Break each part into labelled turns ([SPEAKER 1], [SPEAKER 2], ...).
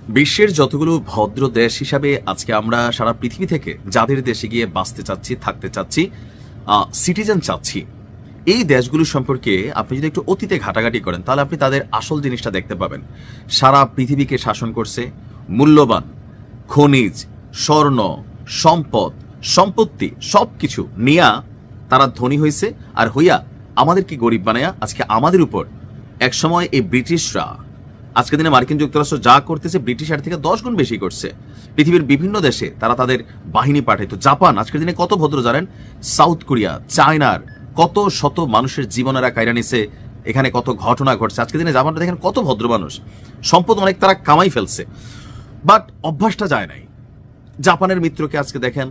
[SPEAKER 1] বিশ্বের যতগুলো ভদ্র দেশ হিসাবে আজকে আমরা সারা পৃথিবী থেকে যাদের দেশে গিয়ে বাঁচতে চাচ্ছি, থাকতে চাচ্ছি, সিটিজেন চাচ্ছি, এই দেশগুলো সম্পর্কে আপনি যদি একটু অতীতে ঘাটাঘাটি করেন তাহলে আপনি তাদের আসল জিনিসটা দেখতে পাবেন। সারা পৃথিবীকে শাসন করছে, মূল্যবান খনিজ, স্বর্ণ, সম্পদ, সম্পত্তি সব কিছু নিয়া তারা ধনী হয়েছে, আর হইয়া আমাদেরকে গরিব বানায়া আজকে আমাদের উপর একসময় এই ব্রিটিশরা, আজকের দিনে মার্কিন যুক্তরাষ্ট্র যা করতেছে ব্রিটিশের থেকে 10 গুণ বেশি করছে। পৃথিবীর বিভিন্ন দেশে তারা তাদের বাহিনী পাঠাইতো। জাপান আজকের দিনে কত ভদ্র জানেন? সাউথ কোরিয়া, চায়নার কত শত মানুষের জীবনেরা কায়রা নিছে, এখানে কত ঘটনা ঘটছে। আজকের দিনে জাপানটা দেখেন কত ভদ্র মানুষ, সম্পদ অনেক তারা কামাই ফেলছে, বাট অভ্যাসটা যায় নাই। জাপানের মিত্রকে আজকে দেখেন,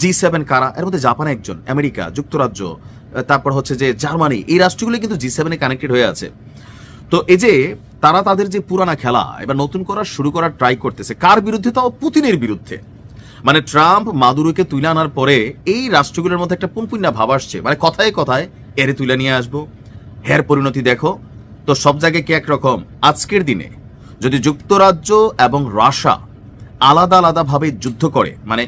[SPEAKER 1] G7 কারা, এর মধ্যে জাপান একজন, আমেরিকা যুক্তরাজ্য, তারপর হচ্ছে যে জার্মানি, এই রাষ্ট্রগুলো কিন্তু G7 কানেক্টেড হয়ে আছে। তো এই যে তারা তাদের যে পুরানা খেলা এবার নতুন শুরু করার ট্রাই করতেছে, কার বিরুদ্ধে? তাও পুতিনের বিরুদ্ধে। মানে ট্রাম্প মাদুরোকে তুলে আনার পরে এই রাষ্ট্রগুলোর মধ্যে একটা পুনপুন্না ভাব আসছে, মানে কথায় কথায় এরে তুলে নিয়ে আসবো, হের পরিণতি দেখো। তো সব জায়গায় কি একরকম? আজকের দিনে যদি যুক্তরাজ্য এবং রাশিয়া আলাদা আলাদাভাবে যুদ্ধ করে, মানে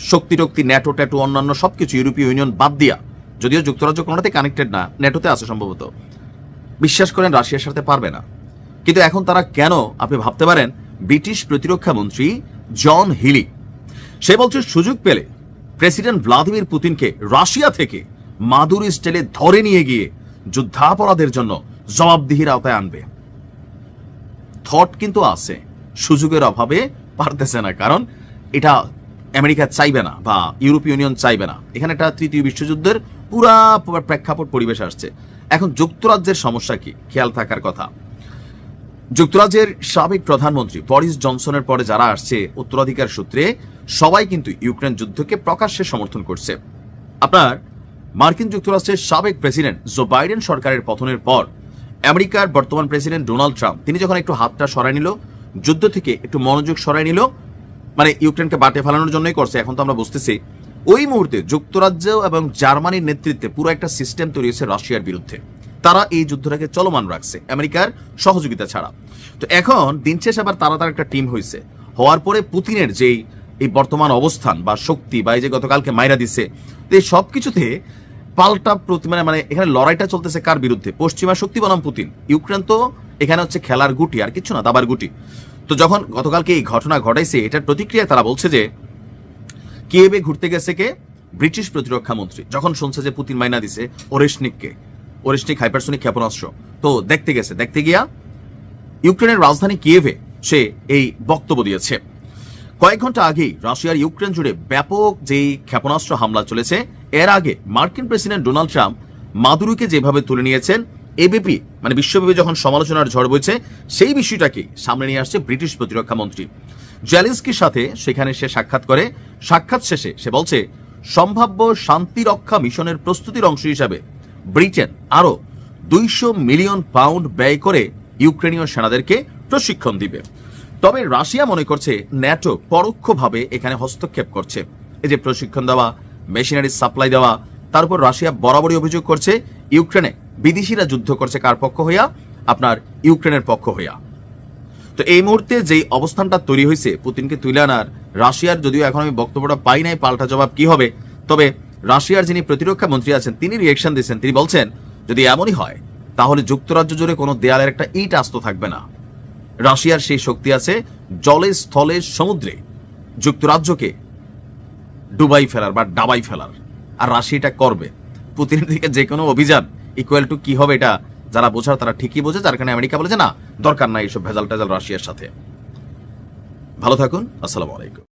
[SPEAKER 1] শক্তি টক্তি, ন্যাটো ট্যাটো অন্যান্য সবকিছু ইউরোপীয় ইউনিয়ন বাদ দিয়া, যদিও যুক্তরাজ্য কোনোটাতে কানেক্টেড না, ন্যাটোতে আছে সম্ভবত, বিশ্বাস করেন রাশিয়ার সাথে পারবে না। কিন্তু এখন তারা কেন, আপনি ভাবতে পারেন, ব্রিটিশ প্রতিরক্ষা মন্ত্রী জন হিলি সে বলছে সুযোগ পেলে প্রেসিডেন্ট ভ্লাদিমির পুতিনকে রাশিয়া থেকে মাদুরো স্টাইলে ধরে নিয়ে গিয়ে যুদ্ধাপরাধের জন্য জবাবদিহির আওতায় আনবে। থট কিন্তু আছে, সুযোগের অভাবে পারতেছে না, কারণ এটা আমেরিকা চাইবে না বা ইউরোপীয় ইউনিয়ন চাইবে না। এখানে একটা তৃতীয় বিশ্বযুদ্ধের পুরা প্রেক্ষাপট পরিবেশ আসছে। এখন যুক্তরাজ্যের সমস্যা কি খেয়াল থাকার কথা। যুক্তরাজ্যের সাবেক প্রধানমন্ত্রী বরিস জনসনের পরে যারা আসছে উত্তরাধিকার সূত্রে, সবাই কিন্তু ইউক্রেন যুদ্ধকে প্রকাশ্যে সমর্থন করছে। আপনার মার্কিন যুক্তরাষ্ট্রের সাবেক প্রেসিডেন্ট জো বাইডেন সরকারের পতনের পর আমেরিকার বর্তমান প্রেসিডেন্ট ডোনাল্ড ট্রাম্প তিনি যখন একটু হাতটা সরাই নিল, যুদ্ধ থেকে একটু মনোযোগ সরাই নিল, মানে ইউক্রেনকে বাটে ফেলানোর জন্যই করছে, এখন তো আমরা বুঝতেছি ওই মুহূর্তে যুক্তরাজ্য এবং জার্মানির নেতৃত্বে পুরো একটা সিস্টেম তৈরি হয়েছে রাশিয়ার বিরুদ্ধে। তারা এই যুদ্ধটাকে চলমান রাখছে আমেরিকার সহযোগিতা ছাড়া। তো এখন দিন শেষ আবার তারা একটা টিম হয়েছে, হওয়ার পরে পুতিনের যেই এই বর্তমান অবস্থান বা শক্তি বা এই যে গতকালকে মাইরা দিছে, এই সব কিছুতে পাল্টা মানে এখানে লড়াইটা চলতেছে কার বিরুদ্ধে? পশ্চিমা শক্তি বনাম পুতিন। ইউক্রেন তো এখানে হচ্ছে খেলার গুটি, আর কিছু না, দাবার গুটি। তো যখন গতকালকে এই ঘটনা ঘটাইছে, এটার প্রতিক্রিয়ায় তারা বলছে যে কিয়েভে ঘুরতে গেছে কে? ব্রিটিশ প্রতিরক্ষা মন্ত্রী, যখন শুনছে যে পুতিন মাইনা দিছে ওরেশনিক হাইপারসোনিক ক্ষেপণাস্ত্র, তো দেখতে গেছে। দেখতে গিয়া ইউক্রেনের রাজধানী কিয়েভে সে এই বক্তব্য দিয়েছে। কয়েক ঘন্টা আগেই রাশিয়ার ইউক্রেন জুড়ে ব্যাপক যেই ক্ষেপণাস্ত্র হামলা চলেছে, এর আগে মার্কিন প্রেসিডেন্ট ডোনাল্ড ট্রাম্প মাদুরোকে যেভাবে তুলে নিয়েছেন, এবিপি মানে বিশ্বব্যাপী যখন সমালোচনার ঝড় বইছে, সেই বিষয়টাকে সামনে নিয়ে আসছে ব্রিটিশ প্রতিরক্ষা মন্ত্রী। জেলেনস্কির সাথে সেখানে সে সাক্ষাৎ করে, সাক্ষাৎ শেষে সে বলছে সম্ভাব্য শান্তি রক্ষা মিশনের প্রস্তুতির অংশ হিসাবে ব্রিটেন আরো 200 মিলিয়ন পাউন্ড ব্যয় করে ইউক্রেনীয় সেনাদেরকে প্রশিক্ষণ দিবে। তবে রাশিয়া মনে করছে ন্যাটো পরোক্ষভাবে এখানে হস্তক্ষেপ করছে। এই যে প্রশিক্ষণ দেওয়া, মেশিনারি সাপ্লাই দেওয়া, তার উপর রাশিয়া বরাবরই অভিযোগ করছে ইউক্রেনে বিদেশিরা যুদ্ধ করছে কার পক্ষ হইয়া? আপনার ইউক্রেনের পক্ষ হইয়া। তো এই মুহূর্তে যেই অবস্থানটা তৈরি হয়েছে পুতিনকে তুলে আনার, রাশিয়ার যদিও এখন আমি বক্তব্যটা পাই নাই পাল্টা জবাব কি হবে, তবে রাশিয়ার যিনি প্রতিরক্ষা মন্ত্রী আছেন তিনি রিয়েকশন দিয়েছেন। তিনি বলছেন যদি এমনই হয় তাহলে যুক্তরাজ্য জুড়ে কোনো দেয়ালের একটা ইট আস্ত থাকবে না। রাশিয়ার সেই শক্তি আছে জলে, স্থলে, সমুদ্রে যুক্তরাজ্যকে ডুবাই ফেলার বা ডাবাই ফেলার, আর রাশিয়াটা করবে। পুতিনের দিকে যে কোনো অভিযান ইকুয়াল টু কি হবে, এটা যারা বোঝার তারা ঠিকই বোঝে, যার কারণে আমেরিকা বলেছে না, দরকার নাই এইসব ভেজাল টেজাল রাশিয়ার সাথে। ভালো থাকুন, আসসালামু আলাইকুম।